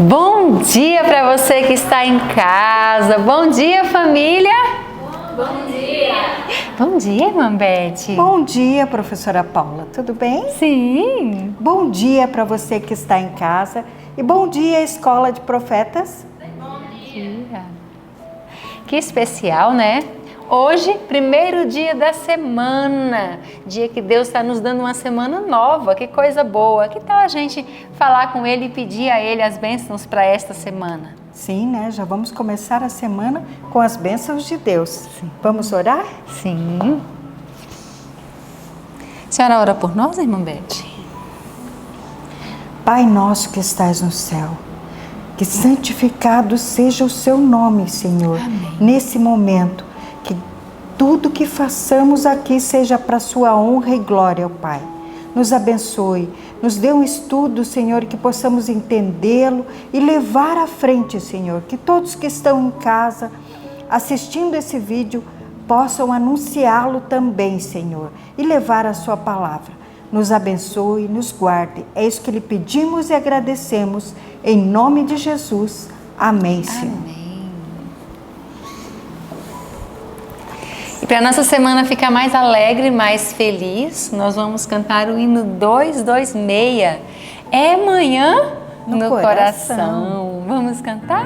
Bom dia para você que está em casa. Bom dia, família. Bom dia. Bom dia, irmã Beth. Bom dia, professora Paula. Tudo bem? Sim. Bom dia para você que está em casa. E bom dia, Escola de Profetas. Bom dia. Que especial, né? Hoje, primeiro dia da semana, dia que Deus está nos dando uma semana nova, que coisa boa. Que tal a gente falar com Ele e pedir a Ele as bênçãos para esta semana? Sim, né? Já vamos começar a semana com as bênçãos de Deus. Sim. Vamos orar? Sim. A senhora ora por nós, irmã Beth? Pai nosso que estás no céu, que santificado seja o seu nome, Senhor. Amém. Nesse momento, que tudo que façamos aqui seja para a sua honra e glória, ó Pai. Nos abençoe, nos dê um estudo, Senhor, que possamos entendê-lo e levar à frente, Senhor. Que todos que estão em casa assistindo esse vídeo possam anunciá-lo também, Senhor, e levar a sua palavra. Nos abençoe, nos guarde. É isso que lhe pedimos e agradecemos. Em nome de Jesus. Amém, Senhor. Amém. E para nossa semana ficar mais alegre, mais feliz, nós vamos cantar o hino 226. É manhã no coração. Vamos cantar?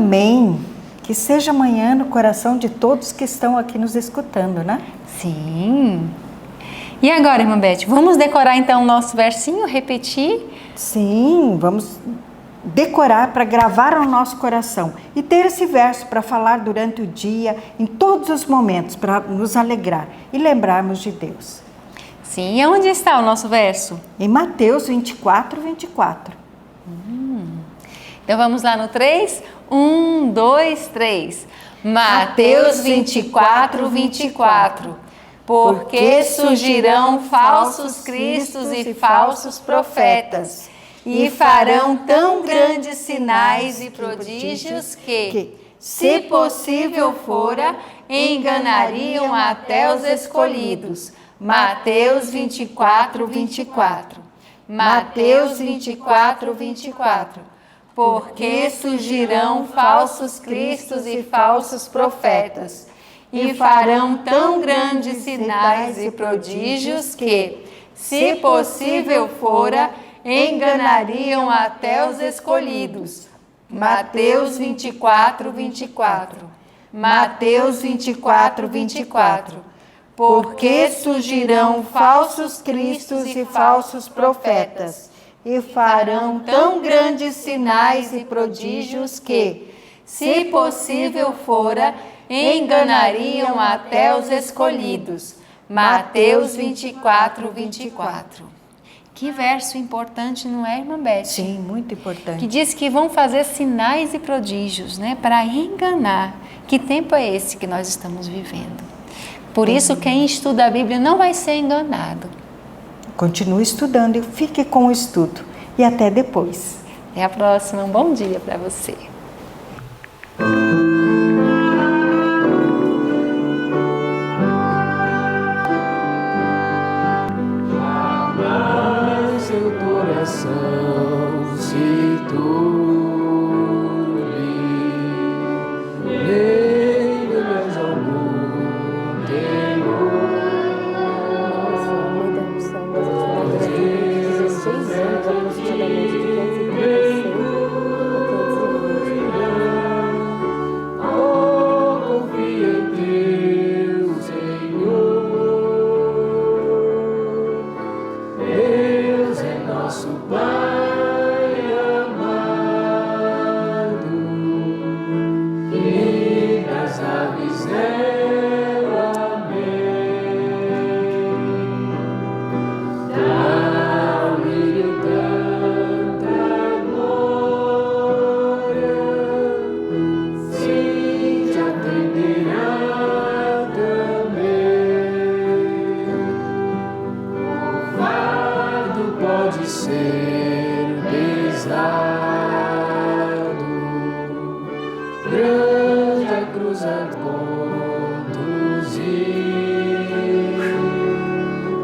Amém. Que seja amanhã no coração de todos que estão aqui nos escutando, né? Sim. E agora, irmã Beth, vamos decorar então o nosso versinho, repetir Sim, vamos decorar para gravar no nosso coração e ter esse verso para falar durante o dia, em todos os momentos, para nos alegrar e lembrarmos de Deus. Sim, e onde está o nosso verso? Em Mateus 24, 24. Então vamos lá no 3? 1, 2, 3. Mateus 24, 24. Porque surgirão falsos cristos e falsos profetas, e farão tão grandes sinais e prodígios que, se possível fora, enganariam até os escolhidos. Mateus 24, 24. Mateus 24, 24. Porque surgirão falsos cristos e falsos profetas, e farão tão grandes sinais e prodígios que, se possível fora, enganariam até os escolhidos. Mateus 24, 24. Mateus 24, 24. Porque surgirão falsos cristos e falsos profetas, e farão tão grandes sinais e prodígios que, se possível fora, enganariam até os escolhidos. Mateus 24, 24. Que verso importante, não é, irmã Beth? Sim, muito importante. Que diz que vão fazer sinais e prodígios, né, para enganar. Que tempo é esse que nós estamos vivendo? Por isso, quem estuda a Bíblia não vai ser enganado. Continue estudando e fique com o estudo. E até depois. Até a próxima. Um bom dia para você. Jamais seu coração se turbe, nem mais algum temor. Nossa, uma interrupção das atividades de 16 anos, aproximadamente de 536 a 520. Oh, confia em Deus, Senhor. Deus é nosso Pai amado, e das aves ela vem. Dá-lhe tanta glória, sim, te atenderá também. O fardo pode ser pesado, grande a cruz a conduzir,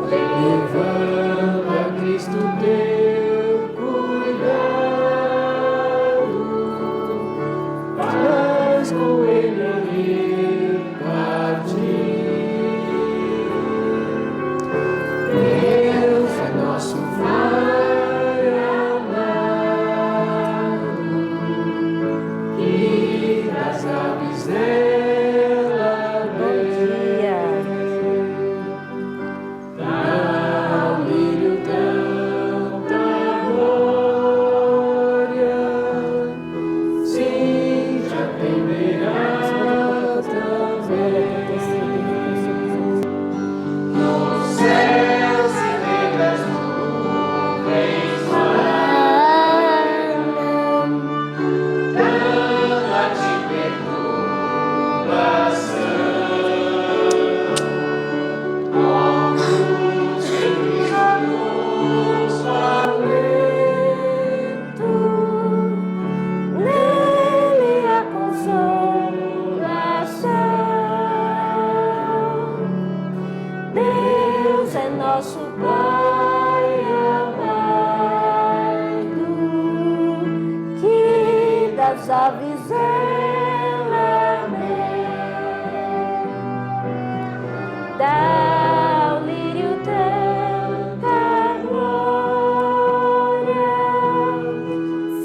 levando a Cristo teu cuidado, mas com ele partir. Deus é nosso Pai amado, e das aves ela vem. Dá-lhe tanta glória, sim, te atenderá também. Nos céus e negras nuvens guardam, dando a ti perturbação. Ó cruz que nos alento, Nele a consolação. Deus é nosso Pai amado, que das aves ela vem. Dá ao lírio tanta glória,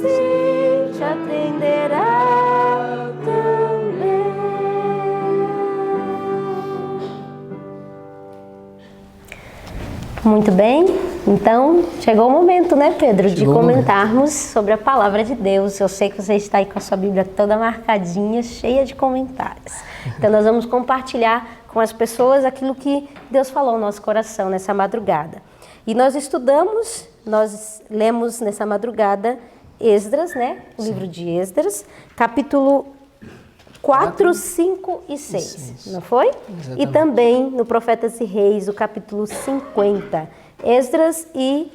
sim, te atenderá também. Muito bem, Então, chegou o momento, né, Pedro, de Chegou o momento. comentarmos sobre a palavra de Deus. Eu sei que você está aí com a sua Bíblia toda marcadinha, cheia de comentários. Então, nós vamos compartilhar com as pessoas aquilo que Deus falou no nosso coração nessa madrugada. E nós lemos nessa madrugada Esdras, né? O livro de Esdras, capítulo 4, 5 e 6, não foi? Exatamente. E também no Profetas e Reis, o capítulo 50, Esdras e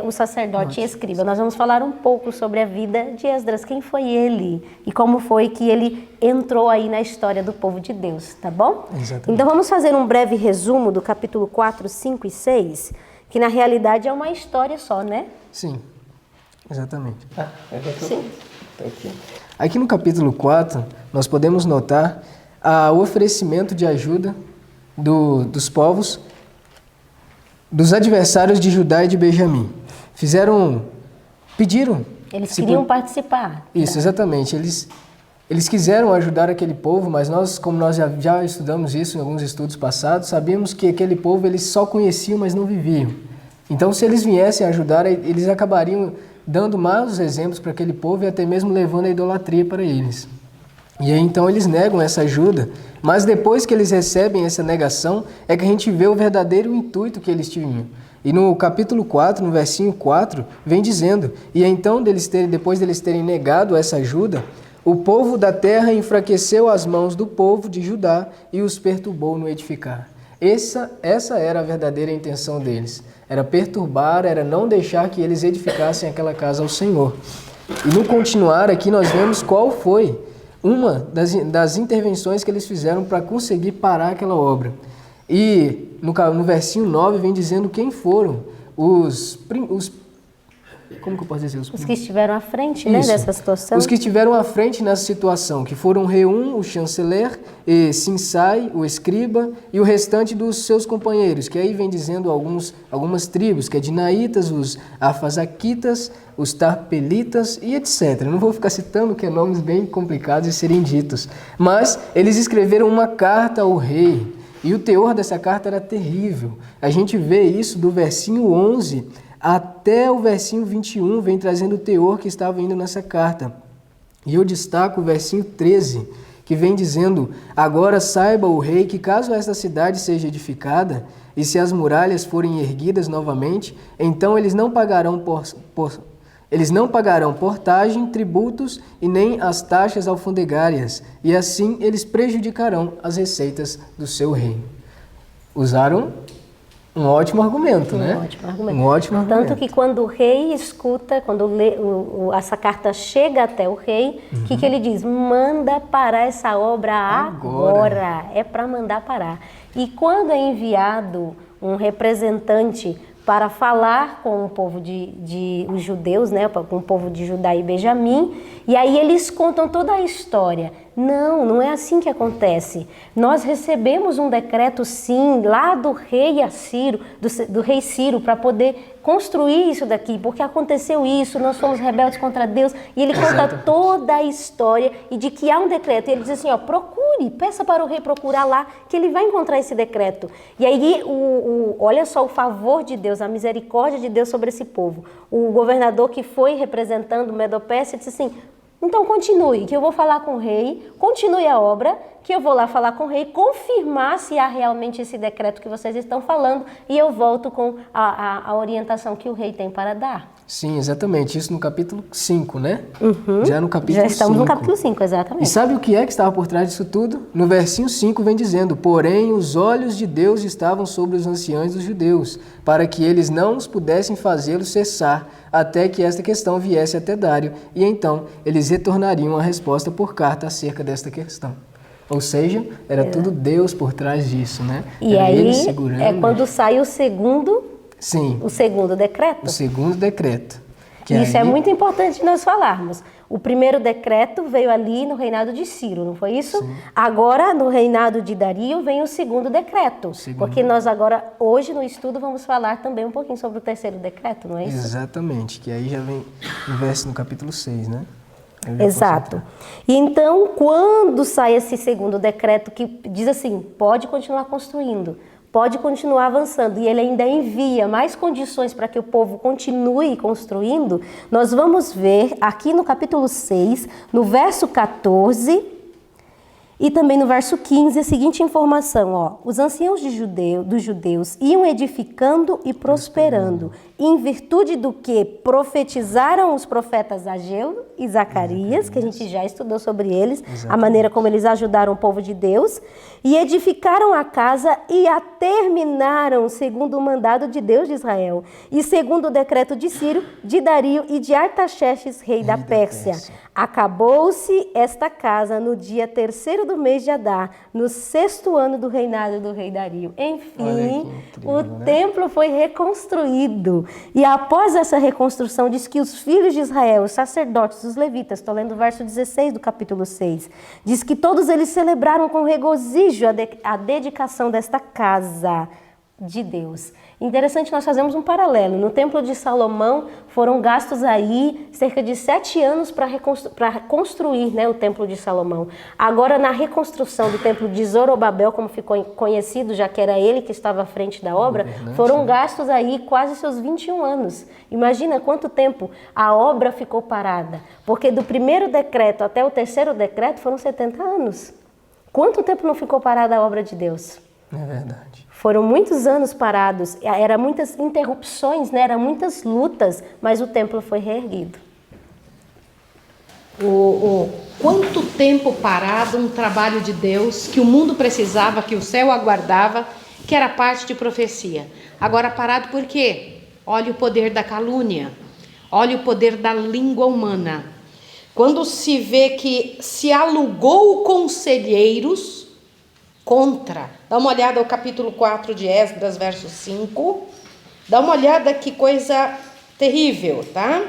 o sacerdote e escriba. Nós vamos falar um pouco sobre a vida de Esdras, quem foi ele e como foi que ele entrou aí na história do povo de Deus, tá bom? Exatamente. Então vamos fazer um breve resumo do capítulo 4, 5 e 6, que na realidade é uma história só, né? Sim, exatamente. Sim. Aqui no capítulo 4, nós podemos notar o oferecimento de ajuda dos povos, dos adversários de Judá e de Benjamim. Pediram. Eles queriam participar. Isso, exatamente. Eles quiseram ajudar aquele povo, mas como nós já estudamos isso em alguns estudos passados, sabíamos que aquele povo eles só conheciam, mas não viviam. Então, se eles viessem ajudar, eles acabariam dando maus exemplos para aquele povo e até mesmo levando a idolatria para eles. E aí, então, eles negam essa ajuda, mas depois que eles recebem essa negação, é que a gente vê o verdadeiro intuito que eles tinham. E no capítulo 4, no versinho 4, vem dizendo, e então, depois deles terem negado essa ajuda, o povo da terra enfraqueceu as mãos do povo de Judá e os perturbou no edificar. Essa era a verdadeira intenção deles. Era perturbar, era não deixar que eles edificassem aquela casa ao Senhor. E no continuar aqui nós vemos qual foi uma das intervenções que eles fizeram para conseguir parar aquela obra. E no versinho 9 vem dizendo quem foram os como que eu posso dizer? Os que estiveram à frente, né, Isso. dessa situação. Os que estiveram à frente nessa situação, que foram Reum, o chanceler, e Sinsai, o escriba, e o restante dos seus companheiros, que aí vem dizendo algumas tribos, que é Dinaitas, os Afazaquitas, os Tarpelitas e etc. Eu não vou ficar citando, que é nomes bem complicados de serem ditos. Mas eles escreveram uma carta ao rei, e o teor dessa carta era terrível. A gente vê isso do versinho 11 até o versinho 21, vem trazendo o teor que estava indo nessa carta. E eu destaco o versinho 13, que vem dizendo: agora saiba o rei que caso esta cidade seja edificada, e se as muralhas forem erguidas novamente, então eles não pagarão portagem, tributos e nem as taxas alfandegárias, e assim eles prejudicarão as receitas do seu reino. Usaram um ótimo argumento, né? Um ótimo argumento. Um ótimo argumento. Tanto que quando o rei escuta, quando essa carta chega até o rei, o que ele diz? Manda parar essa obra agora. É para mandar parar. E quando é enviado um representante para falar com o povo os judeus, né, com o povo de Judá e Benjamim, e aí eles contam toda a história. Não é assim que acontece. Nós recebemos um decreto, sim, lá do rei Assírio, do rei Ciro, para poder construir isso daqui, porque aconteceu isso, nós fomos rebeldes contra Deus, e ele conta toda a história e de que há um decreto. E ele diz assim, procure, peça para o rei procurar lá, que ele vai encontrar esse decreto. E aí, olha só o favor de Deus, a misericórdia de Deus sobre esse povo. O governador que foi representando o Medo-Pérsia disse assim, então continue, que eu vou falar com o rei, continue a obra, que eu vou lá falar com o rei, confirmar se há realmente esse decreto que vocês estão falando, e eu volto com a orientação que o rei tem para dar. Sim, exatamente. Isso no capítulo 5, né? Já no capítulo 5. Já estamos no capítulo 5, exatamente. E sabe o que estava por trás disso tudo? No versinho 5 vem dizendo, porém os olhos de Deus estavam sobre os anciãos dos judeus, para que eles não os pudessem fazê-lo cessar, até que esta questão viesse até Dário, e então eles retornariam a resposta por carta acerca desta questão. Ou seja, era tudo Deus por trás disso, né? E era aí ele segurando. é quando sai o segundo decreto. O segundo decreto. Isso é muito importante nós falarmos. O primeiro decreto veio ali no reinado de Ciro, não foi isso? Sim. Agora, no reinado de Dario, vem o segundo decreto. Porque nós agora, hoje no estudo, vamos falar também um pouquinho sobre o terceiro decreto, não é isso? Exatamente, que aí já vem no capítulo 6, né? Exato. E então, quando sai esse segundo decreto que diz assim, pode continuar construindo, pode continuar avançando, e ele ainda envia mais condições para que o povo continue construindo, nós vamos ver aqui no capítulo 6, no verso 14 e também no verso 15, a seguinte informação, ó: os anciãos dos judeus iam edificando e prosperando, em virtude do que profetizaram os profetas Ageu e Zacarias, que a gente já estudou sobre eles, a maneira como eles ajudaram o povo de Deus, e edificaram a casa e a terminaram segundo o mandado de Deus de Israel, e segundo o decreto de Ciro, de Dario e de Artaxerxes, rei da Pérsia. Acabou-se esta casa no dia 3º do mês de Adar, no 6º ano do reinado do rei Dario. Enfim, o templo foi reconstruído. E após essa reconstrução, diz que os filhos de Israel, os sacerdotes, os levitas, estou lendo o verso 16 do capítulo 6, diz que todos eles celebraram com regozijo a dedicação desta casa de Deus. Interessante, nós fazemos um paralelo. No Templo de Salomão foram gastos aí cerca de 7 anos para construir, né, o Templo de Salomão. Agora, na reconstrução do Templo de Zorobabel, como ficou conhecido, já que era ele que estava à frente da obra, foram gastos aí quase seus 21 anos. Imagina quanto tempo a obra ficou parada. Porque do primeiro decreto até o 3º decreto foram 70 anos. Quanto tempo não ficou parada a obra de Deus? É verdade. Foram muitos anos parados, eram muitas interrupções, né? Eram muitas lutas, mas o templo foi reerguido. Quanto tempo parado um trabalho de Deus que o mundo precisava, que o céu aguardava, que era parte de profecia. Agora parado por quê? Olha o poder da calúnia, olha o poder da língua humana. Quando se vê que se alugou conselheiros contra. Dá uma olhada ao capítulo 4 de Esdras, verso 5. Dá uma olhada, que coisa terrível, tá?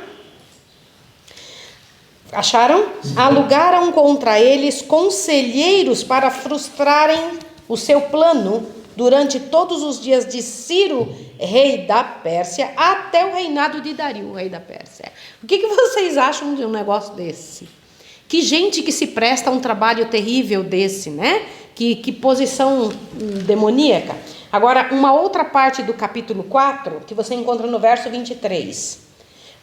Acharam? Alugaram contra eles conselheiros para frustrarem o seu plano durante todos os dias de Ciro, rei da Pérsia, até o reinado de Dario, rei da Pérsia. O que vocês acham de um negócio desse? Que gente que se presta a um trabalho terrível desse, né? Que posição demoníaca. Agora, uma outra parte do capítulo 4, que você encontra no verso 23.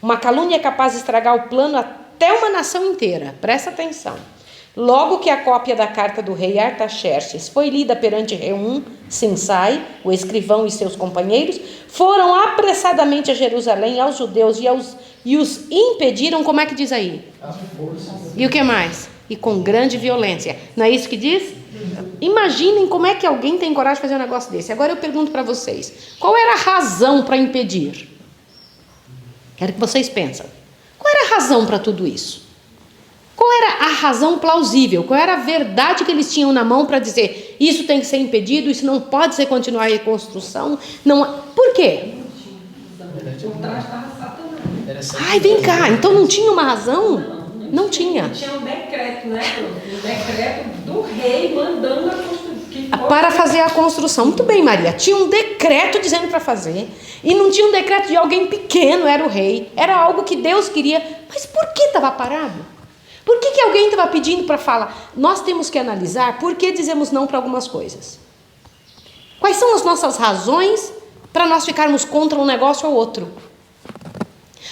Uma calúnia é capaz de estragar o plano até uma nação inteira. Presta atenção. Logo que a cópia da carta do rei Artaxerxes foi lida perante Reum, Sinsai, o escrivão e seus companheiros, foram apressadamente a Jerusalém, aos judeus e os impediram, como é que diz aí? E o que mais? E com grande violência. Não é isso que diz? Imaginem como é que alguém tem coragem de fazer um negócio desse. Agora eu pergunto para vocês, qual era a razão para impedir? Quero que vocês pensem. Qual era a razão para tudo isso? Qual era a razão plausível? Qual era a verdade que eles tinham na mão para dizer isso tem que ser impedido, isso não pode ser continuar a reconstrução? Não. Por quê? Ai, vem cá, então não tinha uma razão? Não tinha. Tinha um decreto, né? Um decreto do rei mandando a construção. Para fazer a construção. Muito bem, Maria. Tinha um decreto dizendo para fazer. E não tinha um decreto de alguém pequeno, era o rei. Era algo que Deus queria. Mas por que estava parado? Por que alguém estava pedindo para falar? Nós temos que analisar por que dizemos não para algumas coisas. Quais são as nossas razões para nós ficarmos contra um negócio ou outro?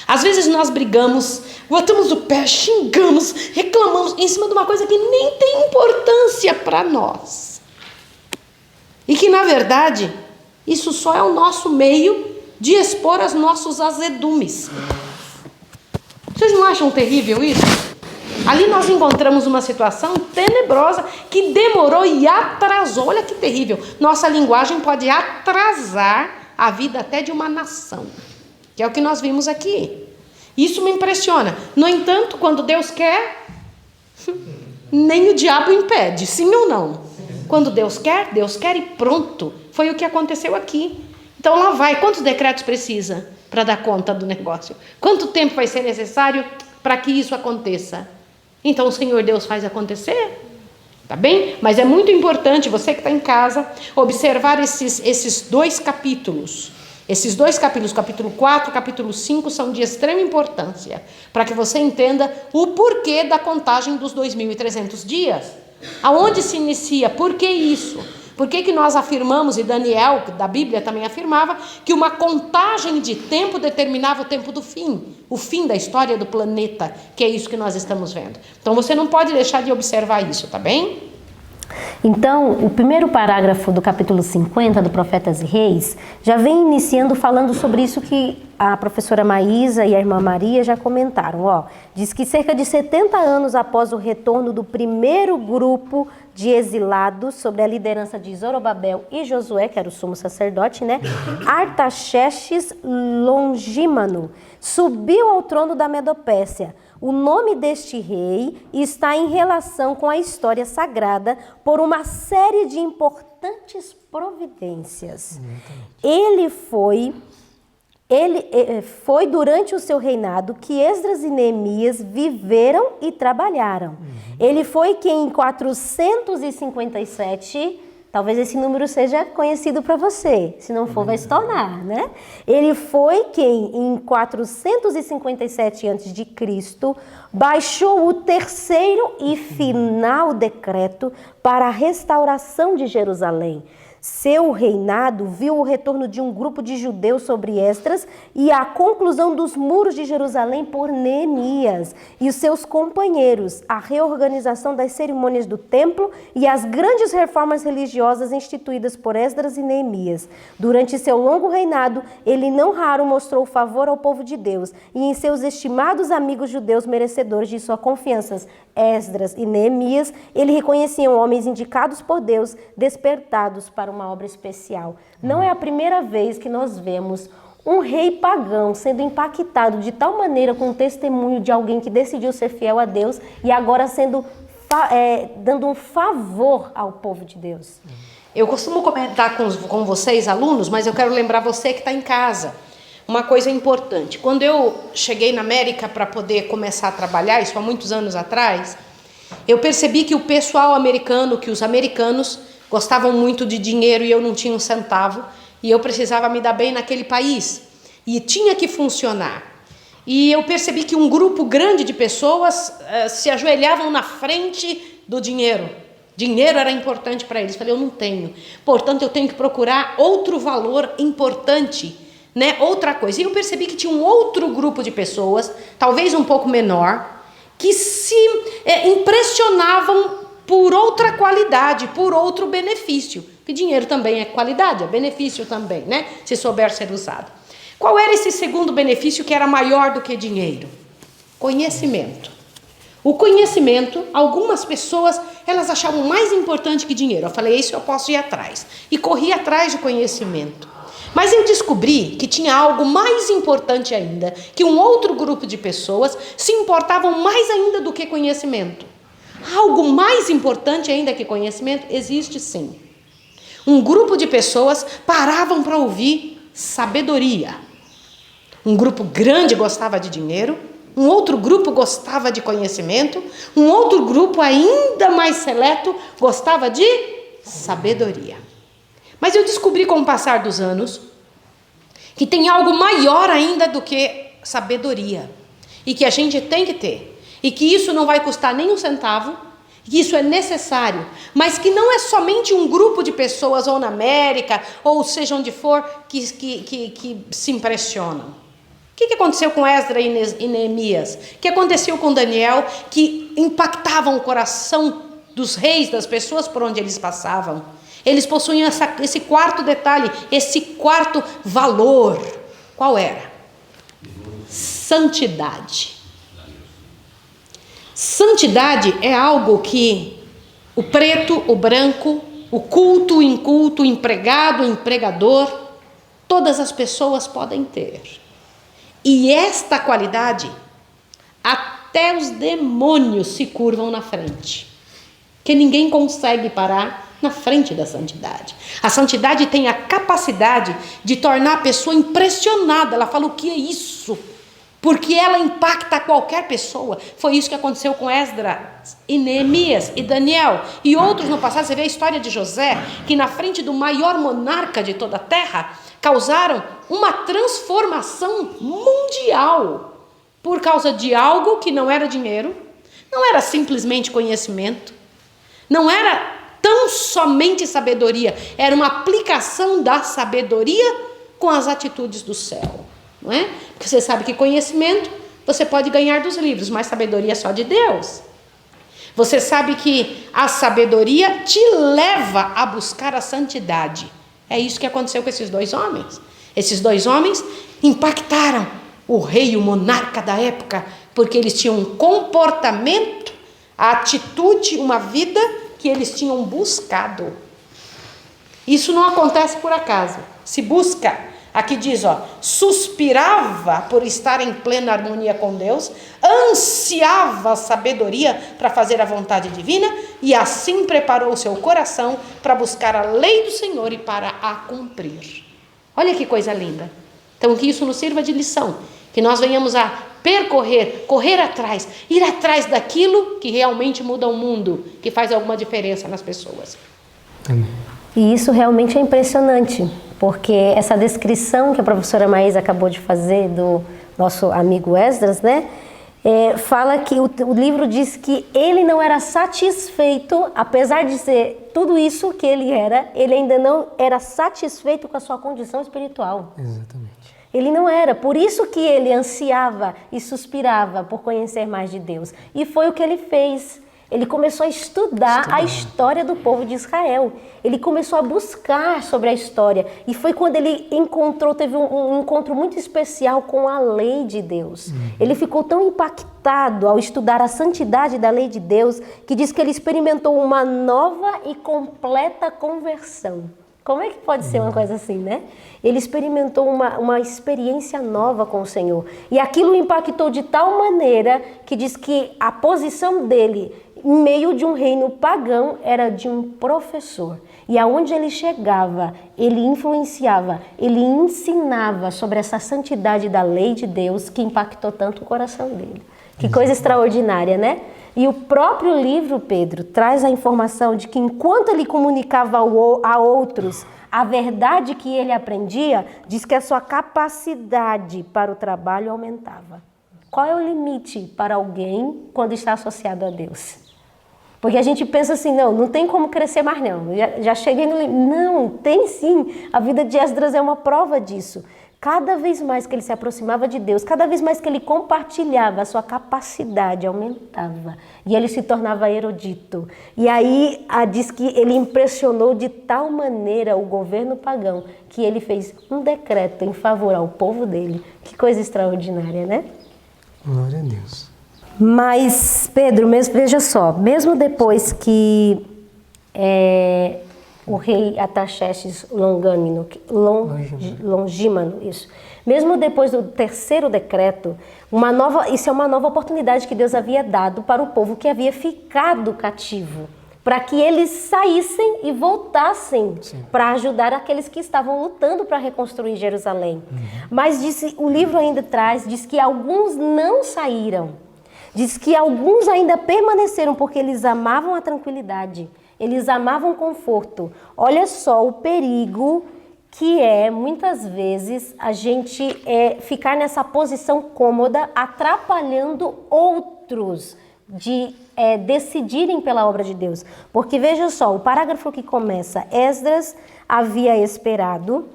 Às vezes nós brigamos, botamos o pé, xingamos, reclamamos em cima de uma coisa que nem tem importância para nós. E que, na verdade, isso só é o nosso meio de expor os nossos azedumes. Vocês não acham terrível isso? Ali nós encontramos uma situação tenebrosa que demorou e atrasou. Olha que terrível. Nossa linguagem pode atrasar a vida até de uma nação. Que é o que nós vimos aqui. Isso me impressiona. No entanto, quando Deus quer, nem o diabo impede, sim ou não? Quando Deus quer e pronto. Foi o que aconteceu aqui. Então lá vai. Quantos decretos precisa para dar conta do negócio? Quanto tempo vai ser necessário para que isso aconteça? Então o Senhor Deus faz acontecer. Tá bem? Mas é muito importante, você que está em casa, observar esses dois capítulos. Esses dois capítulos, capítulo 4 e capítulo 5, são de extrema importância, para que você entenda o porquê da contagem dos 2.300 dias. Aonde se inicia? Por que isso? Por que nós afirmamos, e Daniel, da Bíblia também afirmava, que uma contagem de tempo determinava o tempo do fim, o fim da história do planeta, que é isso que nós estamos vendo. Então você não pode deixar de observar isso, tá bem? Então, o primeiro parágrafo do capítulo 50 do Profetas e Reis já vem iniciando falando sobre isso que a professora Maísa e a irmã Maria já comentaram. Diz que cerca de 70 anos após o retorno do primeiro grupo de exilados, sob a liderança de Zorobabel e Josué, que era o sumo sacerdote, né? Artaxerxes Longímano subiu ao trono da Medopécia. O nome deste rei está em relação com a história sagrada por uma série de importantes providências. Ele foi durante o seu reinado que Esdras e Neemias viveram e trabalharam. Ele foi quem em 457... Talvez esse número seja conhecido para você, se não for vai se tornar, né? Ele foi quem em 457 a.C. baixou o terceiro e final decreto para a restauração de Jerusalém. Seu reinado viu o retorno de um grupo de judeus sobre Esdras e a conclusão dos muros de Jerusalém por Neemias e os seus companheiros, a reorganização das cerimônias do templo e as grandes reformas religiosas instituídas por Esdras e Neemias. Durante seu longo reinado, ele não raro mostrou favor ao povo de Deus e em seus estimados amigos judeus merecedores de sua confiança, Esdras e Neemias, ele reconheciam homens indicados por Deus, despertados para uma obra especial. Não é a primeira vez que nós vemos um rei pagão sendo impactado de tal maneira com o testemunho de alguém que decidiu ser fiel a Deus e agora dando um favor ao povo de Deus. Eu costumo comentar com vocês, alunos, mas eu quero lembrar você que está em casa. Uma coisa importante, quando eu cheguei na América para poder começar a trabalhar, isso há muitos anos atrás, eu percebi que o pessoal americano, que os americanos gostavam muito de dinheiro e eu não tinha um centavo, e eu precisava me dar bem naquele país, e tinha que funcionar. E eu percebi que um grupo grande de pessoas se ajoelhavam na frente do dinheiro. Dinheiro era importante para eles. Falei, eu não tenho, portanto eu tenho que procurar outro valor importante, né? Outra coisa. E eu percebi que tinha um outro grupo de pessoas, talvez um pouco menor, que se impressionavam por outra qualidade, por outro benefício. Porque dinheiro também é qualidade, é benefício também, né? Se souber ser usado. Qual era esse segundo benefício que era maior do que dinheiro? Conhecimento. O conhecimento, algumas pessoas, elas achavam mais importante que dinheiro. Eu falei, isso eu posso ir atrás. E corri atrás de conhecimento. Mas eu descobri que tinha algo mais importante ainda, que um outro grupo de pessoas se importavam mais ainda do que conhecimento. Algo mais importante ainda que conhecimento existe sim. Um grupo de pessoas paravam para ouvir sabedoria. Um grupo grande gostava de dinheiro, um outro grupo gostava de conhecimento, um outro grupo ainda mais seleto gostava de sabedoria. Mas eu descobri com o passar dos anos que tem algo maior ainda do que sabedoria e que a gente tem que ter e que isso não vai custar nem um centavo, que isso é necessário, mas que não é somente um grupo de pessoas ou na América ou seja onde for que se impressionam. O que aconteceu com Esdras e Neemias? O que aconteceu com Daniel que impactavam o coração dos reis, das pessoas por onde eles passavam? Eles possuíam esse quarto detalhe, esse quarto valor. Qual era? Santidade. Santidade é algo que o preto, o branco, o culto, o inculto, o empregado, o empregador, todas as pessoas podem ter. E esta qualidade, até os demônios se curvam na frente. Que ninguém consegue parar na frente da santidade. A santidade tem a capacidade de tornar a pessoa impressionada. Ela fala, o que é isso? Porque ela impacta qualquer pessoa. Foi isso que aconteceu com Esdras e Neemias e Daniel e outros no passado. Você vê a história de José, que na frente do maior monarca de toda a terra, causaram uma transformação mundial por causa de algo que não era dinheiro, não era simplesmente conhecimento, não era tão não somente sabedoria, era uma aplicação da sabedoria com as atitudes do céu, não é? Porque você sabe que conhecimento você pode ganhar dos livros, mas sabedoria é só de Deus. Você sabe que a sabedoria te leva a buscar a santidade. É isso que aconteceu com esses dois homens. Esses dois homens impactaram o rei e o monarca da época, porque eles tinham um comportamento, a atitude, uma vida que eles tinham buscado. Isso não acontece por acaso. Se busca, aqui diz, suspirava por estar em plena harmonia com Deus, ansiava a sabedoria para fazer a vontade divina e assim preparou o seu coração para buscar a lei do Senhor e para a cumprir. Olha que coisa linda. Então que isso nos sirva de lição, que nós venhamos a percorrer, correr atrás, ir atrás daquilo que realmente muda o mundo, que faz alguma diferença nas pessoas. Amém. E isso realmente é impressionante, porque essa descrição que a professora Maísa acabou de fazer do nosso amigo Esdras, né? Fala que o livro diz que ele não era satisfeito, apesar de ser tudo isso que ele ainda não era satisfeito com a sua condição espiritual. Exatamente. Ele não era, por isso que ele ansiava e suspirava por conhecer mais de Deus. E foi o que ele fez. Ele começou a estudar a história do povo de Israel. Ele começou a buscar sobre a história. E foi quando ele teve um encontro muito especial com a lei de Deus. Ele ficou tão impactado ao estudar a santidade da lei de Deus, que diz que ele experimentou uma nova e completa conversão. Como é que pode ser uma coisa assim, né? Ele experimentou uma experiência nova com o Senhor. E aquilo o impactou de tal maneira que diz que a posição dele, em meio de um reino pagão, era de um professor. E aonde ele chegava, ele influenciava, ele ensinava sobre essa santidade da lei de Deus que impactou tanto o coração dele. Que coisa extraordinária, né? E o próprio livro, Pedro, traz a informação de que enquanto ele comunicava a outros a verdade que ele aprendia, diz que a sua capacidade para o trabalho aumentava. Qual é o limite para alguém quando está associado a Deus? Porque a gente pensa assim, não tem como crescer mais não, já cheguei no limite. Não, tem sim. A vida de Esdras é uma prova disso. Cada vez mais que ele se aproximava de Deus, cada vez mais que ele compartilhava, a sua capacidade aumentava. E ele se tornava erudito. E aí diz que ele impressionou de tal maneira o governo pagão que ele fez um decreto em favor ao povo dele. Que coisa extraordinária, né? Glória a Deus. Mas, Pedro, veja só, mesmo depois que o rei Artaxerxes Longímano, isso. Mesmo depois do terceiro decreto, isso é uma nova oportunidade que Deus havia dado para o povo que havia ficado cativo, para que eles saíssem e voltassem para ajudar aqueles que estavam lutando para reconstruir Jerusalém. Mas o livro ainda diz que alguns não saíram, diz que alguns ainda permaneceram porque eles amavam a tranquilidade. Eles amavam conforto. Olha só o perigo que muitas vezes, a gente ficar nessa posição cômoda, atrapalhando outros de decidirem pela obra de Deus. Porque veja só, o parágrafo que começa, Esdras havia esperado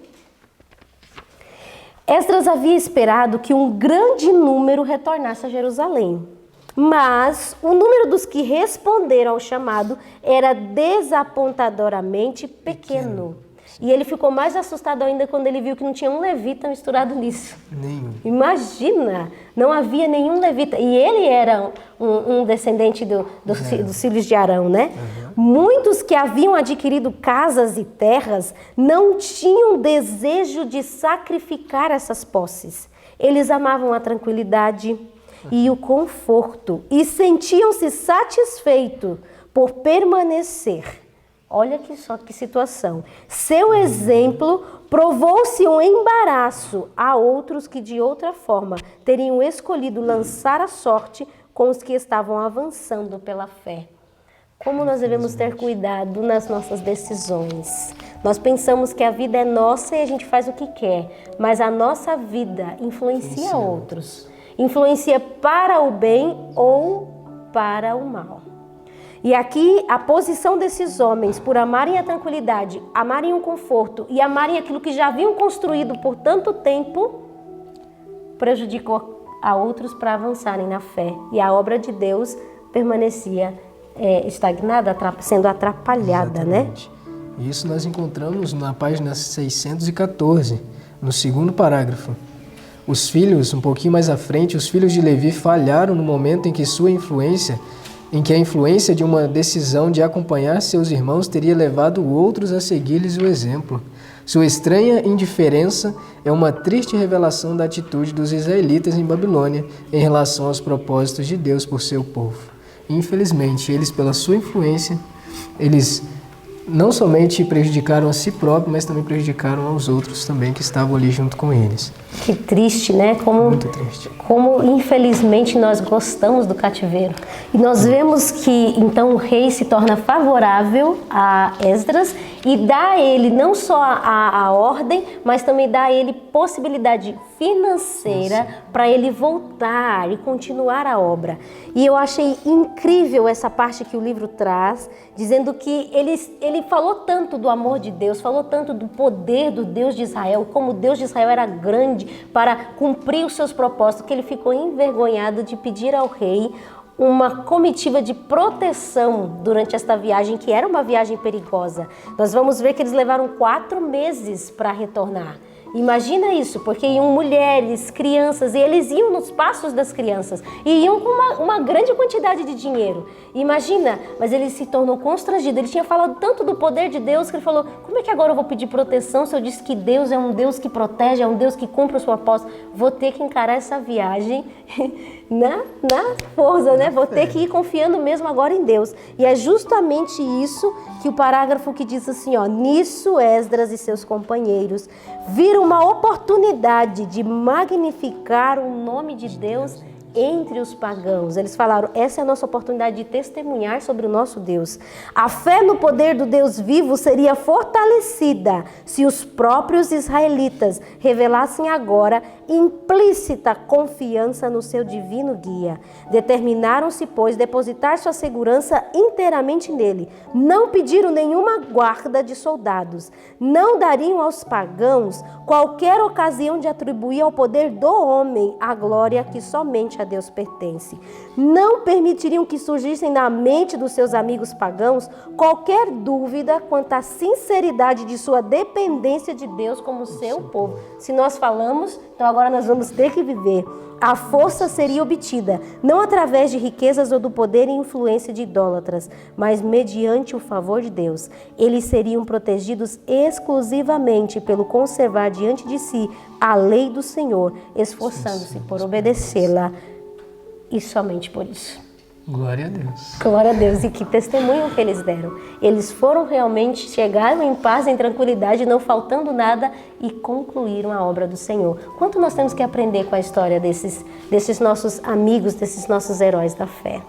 que um grande número retornasse a Jerusalém. Mas o número dos que responderam ao chamado era desapontadoramente pequeno. E ele ficou mais assustado ainda quando ele viu que não tinha um levita misturado nisso. Nenhum. Imagina, não havia nenhum levita. E ele era um descendente dos filhos de Arão, né? Muitos que haviam adquirido casas e terras não tinham desejo de sacrificar essas posses. Eles amavam a tranquilidade e o conforto, e sentiam-se satisfeitos por permanecer. Olha que situação. Seu exemplo provou-se um embaraço a outros que de outra forma teriam escolhido lançar a sorte com os que estavam avançando pela fé. Como nós devemos ter cuidado nas nossas decisões. Nós pensamos que a vida é nossa e a gente faz o que quer, mas a nossa vida influencia outros. Influencia para o bem ou para o mal. E aqui a posição desses homens por amarem a tranquilidade, amarem o conforto e amarem aquilo que já haviam construído por tanto tempo, prejudicou a outros para avançarem na fé. E a obra de Deus permanecia estagnada, sendo atrapalhada, Exatamente. né? Isso nós encontramos na página 614, no segundo parágrafo. Os filhos, um pouquinho mais à frente, os filhos de Levi falharam no momento em que a influência de uma decisão de acompanhar seus irmãos teria levado outros a seguir-lhes o exemplo. Sua estranha indiferença é uma triste revelação da atitude dos israelitas em Babilônia em relação aos propósitos de Deus por seu povo. Infelizmente, eles, pela sua influência, eles não somente prejudicaram a si próprios, mas também prejudicaram aos outros também que estavam ali junto com eles. Que triste, né? Muito triste. Como infelizmente nós gostamos do cativeiro. E nós vemos que então o rei se torna favorável a Esdras e dá a ele não só a ordem, mas também dá a ele possibilidade financeira para ele voltar e continuar a obra. E eu achei incrível essa parte que o livro traz, dizendo que ele falou tanto do amor de Deus, falou tanto do poder do Deus de Israel, como o Deus de Israel era grande para cumprir os seus propósitos, que ele ficou envergonhado de pedir ao rei uma comitiva de proteção durante esta viagem, que era uma viagem perigosa. Nós vamos ver que eles levaram 4 meses para retornar. Imagina isso, porque iam mulheres, crianças, e eles iam nos passos das crianças, e iam com uma grande quantidade de dinheiro. Imagina, mas ele se tornou constrangido. Ele tinha falado tanto do poder de Deus que ele falou: como é que agora eu vou pedir proteção se eu disse que Deus é um Deus que protege, é um Deus que cumpre o seu propósito? Vou ter que encarar essa viagem na força, né? Vou ter que ir confiando mesmo agora em Deus. E é justamente isso que o parágrafo que diz assim, ó: nisso Esdras e seus companheiros viram uma oportunidade de magnificar o nome de Deus entre os pagãos. Eles falaram: essa é a nossa oportunidade de testemunhar sobre o nosso Deus. A fé no poder do Deus vivo seria fortalecida se os próprios israelitas revelassem agora implícita confiança no seu divino guia. Determinaram-se, pois, depositar sua segurança inteiramente nele. Não pediram nenhuma guarda de soldados. Não dariam aos pagãos qualquer ocasião de atribuir ao poder do homem a glória que somente a Deus pertence. Não permitiriam que surgissem na mente dos seus amigos pagãos qualquer dúvida quanto à sinceridade de sua dependência de Deus como seu povo. Se nós falamos, então agora nós vamos ter que viver. A força seria obtida, não através de riquezas ou do poder e influência de idólatras, mas mediante o favor de Deus. Eles seriam protegidos exclusivamente pelo conservar diante de si a lei do Senhor, esforçando-se por obedecê-la, e somente por isso. Glória a Deus. Glória a Deus. E que testemunho que eles deram. Eles foram realmente, chegaram em paz, em tranquilidade, não faltando nada, e concluíram a obra do Senhor. Quanto nós temos que aprender com a história desses nossos amigos, desses nossos heróis da fé.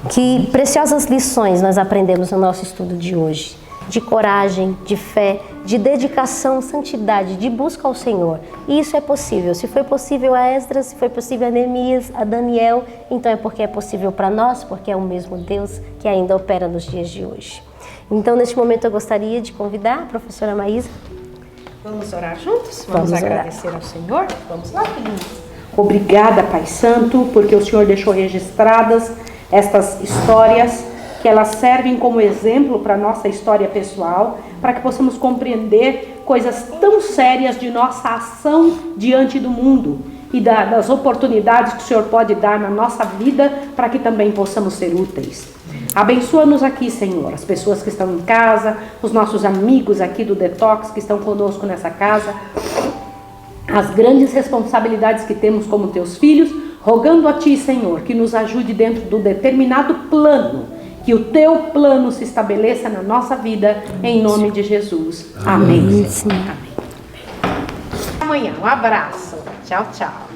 Que preciosas lições nós aprendemos no nosso estudo de hoje. De coragem, de fé, de dedicação, santidade, de busca ao Senhor. E isso é possível. Se foi possível a Esdras, se foi possível a Neemias, a Daniel, então é porque é possível para nós, porque é o mesmo Deus que ainda opera nos dias de hoje. Então, neste momento, eu gostaria de convidar a professora Maísa. Vamos orar juntos? Vamos agradecer ao Senhor? Vamos lá, filhinhos. Obrigada, Pai Santo, porque o Senhor deixou registradas estas histórias, que elas servem como exemplo para a nossa história pessoal, para que possamos compreender coisas tão sérias de nossa ação diante do mundo e das oportunidades que o Senhor pode dar na nossa vida para que também possamos ser úteis. Abençoa-nos aqui, Senhor, as pessoas que estão em casa, os nossos amigos aqui do Detox que estão conosco nessa casa, as grandes responsabilidades que temos como teus filhos, rogando a Ti, Senhor, que nos ajude dentro do determinado plano, que o Teu plano se estabeleça na nossa vida, em nome de Jesus. Amém. Amém. Amanhã, um abraço. Tchau, tchau.